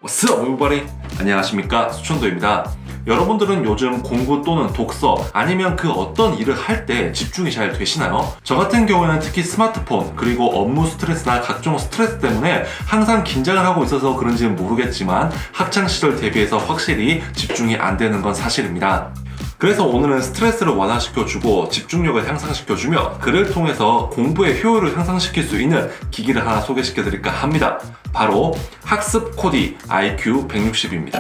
What's up, everybody? 안녕하십니까, 수천도입니다. 여러분들은 요즘 공부 또는 독서 아니면 그 어떤 일을 할 때 집중이 잘 되시나요? 저 같은 경우에는 특히 스마트폰 그리고 업무 스트레스나 각종 스트레스 때문에 항상 긴장을 하고 있어서 그런지는 모르겠지만 학창시절 대비해서 확실히 집중이 안 되는 건 사실입니다. 그래서 오늘은 스트레스를 완화시켜주고 집중력을 향상시켜주며 그를 통해서 공부의 효율을 향상시킬 수 있는 기기를 하나 소개시켜드릴까 합니다. 바로 학습 코디 IQ 160입니다.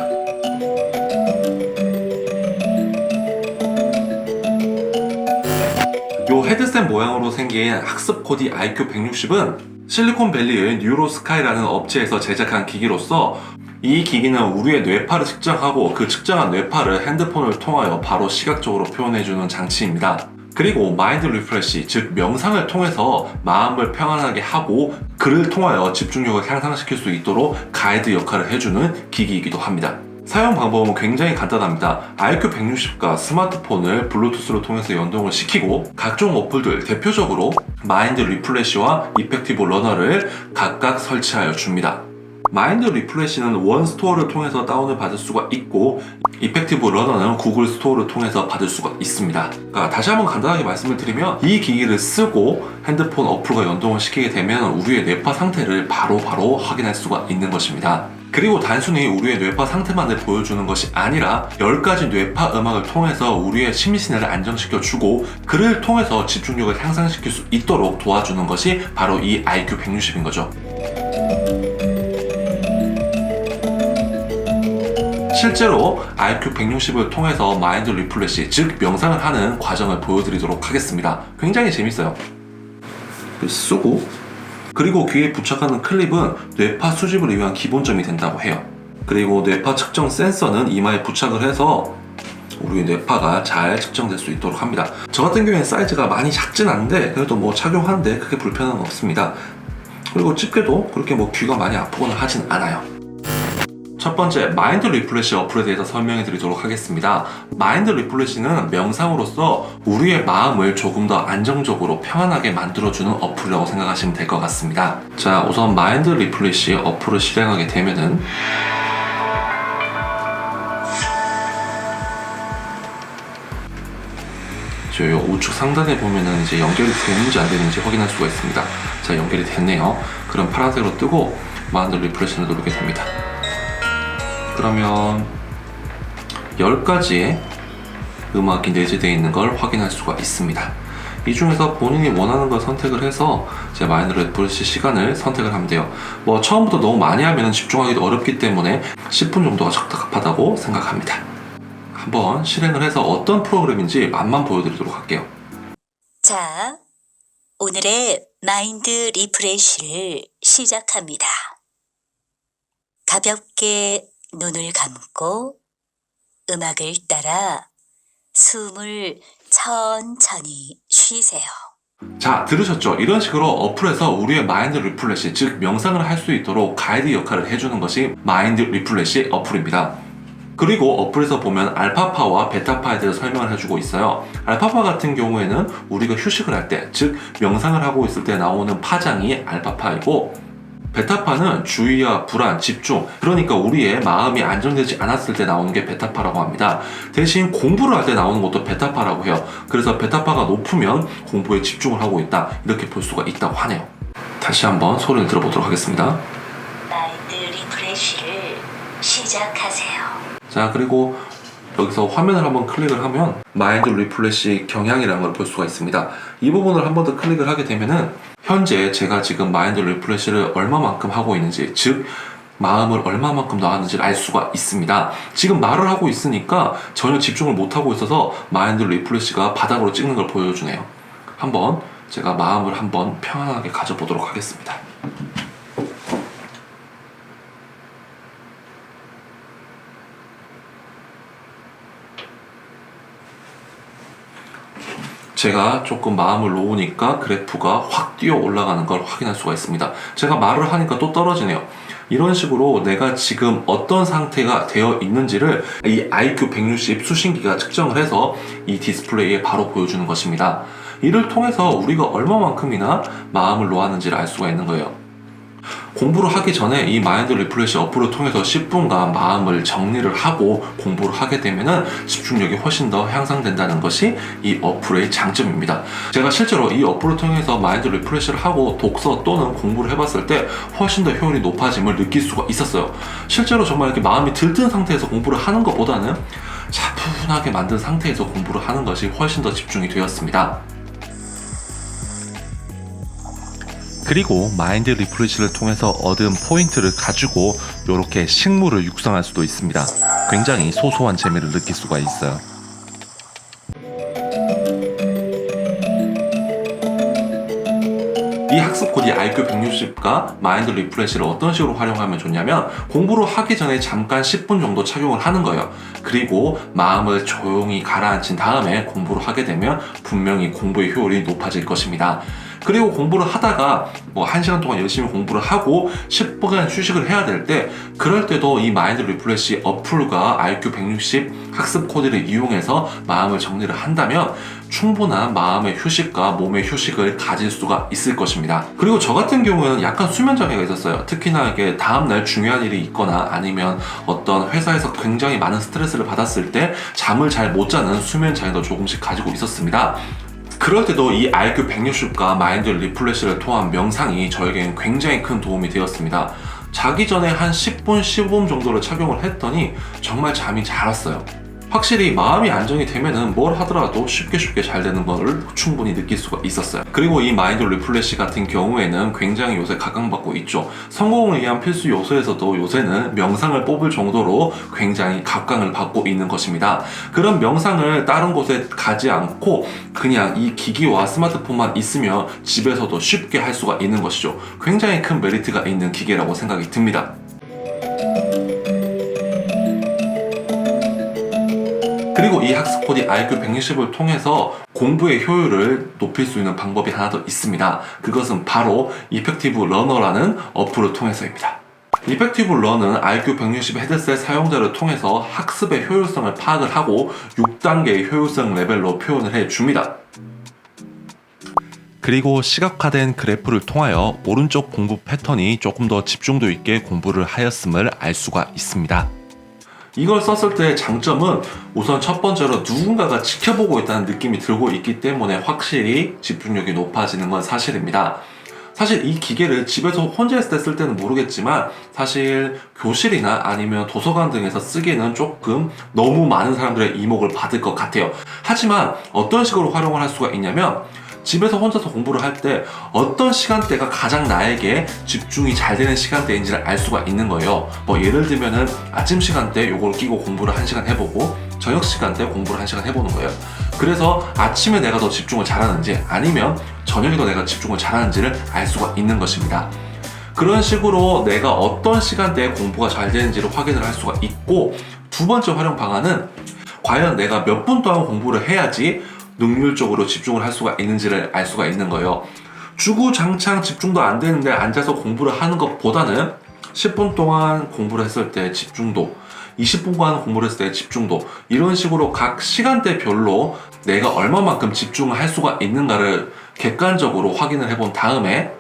요 헤드셋 모양으로 생긴 학습 코디 IQ 160은 실리콘밸리의 뉴로스카이라는 업체에서 제작한 기기로서 이 기기는 우리의 뇌파를 측정하고 그 측정한 뇌파를 핸드폰을 통하여 바로 시각적으로 표현해주는 장치입니다. 그리고 마인드 리프레시, 즉 명상을 통해서 마음을 평안하게 하고 그를 통하여 집중력을 향상시킬 수 있도록 가이드 역할을 해주는 기기이기도 합니다. 사용 방법은 굉장히 간단합니다. IQ 160과 스마트폰을 블루투스로 통해서 연동을 시키고 각종 어플들, 대표적으로 마인드 리플래시와 이펙티브 러너를 각각 설치하여 줍니다. 마인드 리플래시는 원 스토어를 통해서 다운을 받을 수가 있고 이펙티브 러너는 구글 스토어를 통해서 받을 수가 있습니다. 그러니까 다시 한번 간단하게 말씀을 드리면 이 기기를 쓰고 핸드폰 어플과 연동을 시키게 되면 우리의 뇌파 상태를 바로바로 확인할 수가 있는 것입니다. 그리고 단순히 우리의 뇌파 상태만을 보여주는 것이 아니라 10가지 뇌파 음악을 통해서 우리의 심신을 안정시켜주고 그를 통해서 집중력을 향상시킬 수 있도록 도와주는 것이 바로 이 IQ 160인 거죠. 실제로 IQ 160을 통해서 마인드 리플래시, 즉 명상을 하는 과정을 보여드리도록 하겠습니다. 굉장히 재밌어요. 쓰고 그리고 귀에 부착하는 클립은 뇌파 수집을 위한 기본점이 된다고 해요. 그리고 뇌파 측정 센서는 이마에 부착을 해서 우리의 뇌파가 잘 측정될 수 있도록 합니다. 저 같은 경우에는 사이즈가 많이 작진 않은데 그래도 뭐 착용하는데 크게 불편한 건 없습니다. 그리고 집게도 그렇게 뭐 귀가 많이 아프거나 하진 않아요. 첫 번째, 마인드 리플래시 어플에 대해서 설명해 드리도록 하겠습니다. 마인드 리플래시는 명상으로서 우리의 마음을 조금 더 안정적으로 평안하게 만들어주는 어플이라고 생각하시면 될 것 같습니다. 자, 우선 마인드 리플래시 어플을 실행하게 되면은 저 우측 상단에 보면은 이제 연결이 되는지 안 되는지 확인할 수가 있습니다. 자, 연결이 됐네요. 그럼 파란색으로 뜨고 마인드 리플래시를 누르게 됩니다. 그러면 10가지의 음악이 내재되어 있는 걸 확인할 수가 있습니다. 이 중에서 본인이 원하는 걸 선택을 해서 제 마인드 리플래시 시간을 선택을 하면 돼요. 뭐 처음부터 너무 많이 하면 집중하기도 어렵기 때문에 10분 정도가 적합하다고 생각합니다. 한번 실행을 해서 어떤 프로그램인지 맛만 보여드리도록 할게요. 자, 오늘의 마인드 리프레시를 시작합니다. 가볍게 눈을 감고 음악을 따라 숨을 천천히 쉬세요. 자, 들으셨죠? 이런 식으로 어플에서 우리의 마인드 리플래시, 즉 명상을 할 수 있도록 가이드 역할을 해주는 것이 마인드 리플래시 어플입니다. 그리고 어플에서 보면 알파파와 베타파에 대해서 설명을 해주고 있어요. 알파파 같은 경우에는 우리가 휴식을 할 때, 즉 명상을 하고 있을 때 나오는 파장이 알파파이고 베타파는 주의와 불안, 집중, 그러니까 우리의 마음이 안정되지 않았을 때 나오는 게 베타파라고 합니다. 대신 공부를 할 때 나오는 것도 베타파라고 해요. 그래서 베타파가 높으면 공부에 집중을 하고 있다, 이렇게 볼 수가 있다고 하네요. 다시 한번 소리를 들어보도록 하겠습니다. 마인드 리프레시를 시작하세요. 자, 그리고 여기서 화면을 한번 클릭을 하면 마인드 리플래시 경향이라는 걸 볼 수가 있습니다. 이 부분을 한 번 더 클릭을 하게 되면은 현재 제가 지금 마인드 리플래시를 얼마만큼 하고 있는지, 즉 마음을 얼마만큼 더 하는지를 알 수가 있습니다. 지금 말을 하고 있으니까 전혀 집중을 못하고 있어서 마인드 리플래시가 바닥으로 찍는 걸 보여주네요. 한번 제가 마음을 한번 평안하게 가져보도록 하겠습니다. 제가 조금 마음을 놓으니까 그래프가 확 뛰어 올라가는 걸 확인할 수가 있습니다. 제가 말을 하니까 또 떨어지네요. 이런 식으로 내가 지금 어떤 상태가 되어 있는지를 이 IQ 160 수신기가 측정을 해서 이 디스플레이에 바로 보여주는 것입니다. 이를 통해서 우리가 얼마만큼이나 마음을 놓았는지를 알 수가 있는 거예요. 공부를 하기 전에 이 마인드 리프레시 어플을 통해서 10분간 마음을 정리를 하고 공부를 하게 되면은 집중력이 훨씬 더 향상된다는 것이 이 어플의 장점입니다. 제가 실제로 이 어플을 통해서 마인드 리프레시를 하고 독서 또는 공부를 해봤을 때 훨씬 더 효율이 높아짐을 느낄 수가 있었어요. 실제로 정말 이렇게 마음이 들뜬 상태에서 공부를 하는 것보다는 차분하게 만든 상태에서 공부를 하는 것이 훨씬 더 집중이 되었습니다. 그리고 마인드 리프레시를 통해서 얻은 포인트를 가지고 이렇게 식물을 육성할 수도 있습니다. 굉장히 소소한 재미를 느낄 수가 있어요. 이 학습 코디 IQ 160과 마인드 리프레시를 어떤 식으로 활용하면 좋냐면 공부를 하기 전에 잠깐 10분 정도 착용을 하는 거예요. 그리고 마음을 조용히 가라앉힌 다음에 공부를 하게 되면 분명히 공부의 효율이 높아질 것입니다. 그리고 공부를 하다가 뭐 1시간 동안 열심히 공부를 하고 10분간 휴식을 해야 될 때 그럴 때도 이 마인드 리프레시 어플과 IQ 160 학습 코디를 이용해서 마음을 정리를 한다면 충분한 마음의 휴식과 몸의 휴식을 가질 수가 있을 것입니다. 그리고 저 같은 경우에는 약간 수면 장애가 있었어요. 특히나 이게 다음날 중요한 일이 있거나 아니면 어떤 회사에서 굉장히 많은 스트레스를 받았을 때 잠을 잘 못 자는 수면 장애도 조금씩 가지고 있었습니다. 그럴 때도 이 IQ 160과 마인드 리프레시를 통한 명상이 저에게는 굉장히 큰 도움이 되었습니다. 자기 전에 한 10분, 15분 정도를 착용을 했더니 정말 잠이 잘 왔어요. 확실히 마음이 안정이 되면은 뭘 하더라도 쉽게 잘 되는 거를 충분히 느낄 수가 있었어요. 그리고 이 마인드 리프레시 같은 경우에는 굉장히 요새 각광받고 있죠. 성공을 위한 필수 요소에서도 요새는 명상을 뽑을 정도로 굉장히 각광을 받고 있는 것입니다. 그런 명상을 다른 곳에 가지 않고 그냥 이 기기와 스마트폰만 있으면 집에서도 쉽게 할 수가 있는 것이죠. 굉장히 큰 메리트가 있는 기계라고 생각이 듭니다. 그리고 이 학습 코디 IQ 160을 통해서 공부의 효율을 높일 수 있는 방법이 하나 더 있습니다. 그것은 바로 이펙티브 러너라는 어플을 통해서입니다. 이펙티브 러너는 IQ 160 헤드셋 사용자를 통해서 학습의 효율성을 파악을 하고 6단계의 효율성 레벨로 표현을 해줍니다. 그리고 시각화된 그래프를 통하여 오른쪽 공부 패턴이 조금 더 집중도 있게 공부를 하였음을 알 수가 있습니다. 이걸 썼을 때의 장점은 우선 첫 번째로 누군가가 지켜보고 있다는 느낌이 들고 있기 때문에 확실히 집중력이 높아지는 건 사실입니다. 사실 이 기계를 집에서 혼자 있을 때 쓸 때는 모르겠지만 사실 교실이나 아니면 도서관 등에서 쓰기에는 조금 너무 많은 사람들의 이목을 받을 것 같아요. 하지만 어떤 식으로 활용을 할 수가 있냐면 집에서 혼자서 공부를 할 때 어떤 시간대가 가장 나에게 집중이 잘 되는 시간대인지를 알 수가 있는 거예요. 뭐 예를 들면은 아침 시간대 요걸 끼고 공부를 1시간 해보고 저녁 시간대 공부를 1시간 해보는 거예요. 그래서 아침에 내가 더 집중을 잘하는지 아니면 저녁에 더 내가 집중을 잘하는지를 알 수가 있는 것입니다. 그런 식으로 내가 어떤 시간대에 공부가 잘 되는지를 확인을 할 수가 있고, 두 번째 활용 방안은 과연 내가 몇 분 동안 공부를 해야지 능률적으로 집중을 할 수가 있는지를 알 수가 있는 거예요. 주구장창 집중도 안 되는데 앉아서 공부를 하는 것보다는 10분 동안 공부를 했을 때 집중도, 20분간 공부를 했을 때 집중도, 이런 식으로 각 시간대별로 내가 얼마만큼 집중을 할 수가 있는가를 객관적으로 확인을 해본 다음에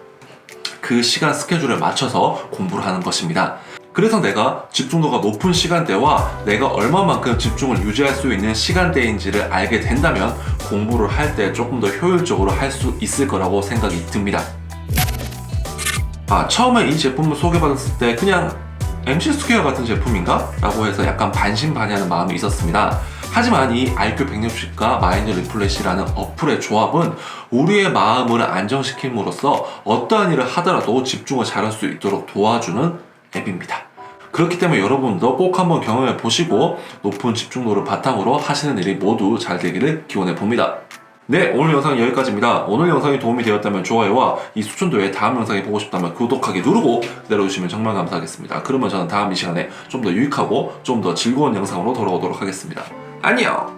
그 시간 스케줄에 맞춰서 공부를 하는 것입니다. 그래서 내가 집중도가 높은 시간대와 내가 얼마만큼 집중을 유지할 수 있는 시간대인지를 알게 된다면 공부를 할 때 조금 더 효율적으로 할 수 있을 거라고 생각이 듭니다. 처음에 이 제품을 소개받았을 때 그냥 MC 스퀘어 같은 제품인가? 라고 해서 약간 반신반의하는 마음이 있었습니다. 하지만 이 IQ 160과 마인드 리프레시라는 어플의 조합은 우리의 마음을 안정시킴으로써 어떠한 일을 하더라도 집중을 잘할 수 있도록 도와주는 앱입니다. 그렇기 때문에 여러분도 꼭 한번 경험해 보시고 높은 집중도를 바탕으로 하시는 일이 모두 잘 되기를 기원해 봅니다. 네, 오늘 영상은 여기까지입니다. 오늘 영상이 도움이 되었다면 좋아요와 이 수천도의 다음 영상이 보고 싶다면 구독하기 누르고 기다려주시면 정말 감사하겠습니다. 그러면 저는 다음 이 시간에 좀 더 유익하고 좀 더 즐거운 영상으로 돌아오도록 하겠습니다. 안녕!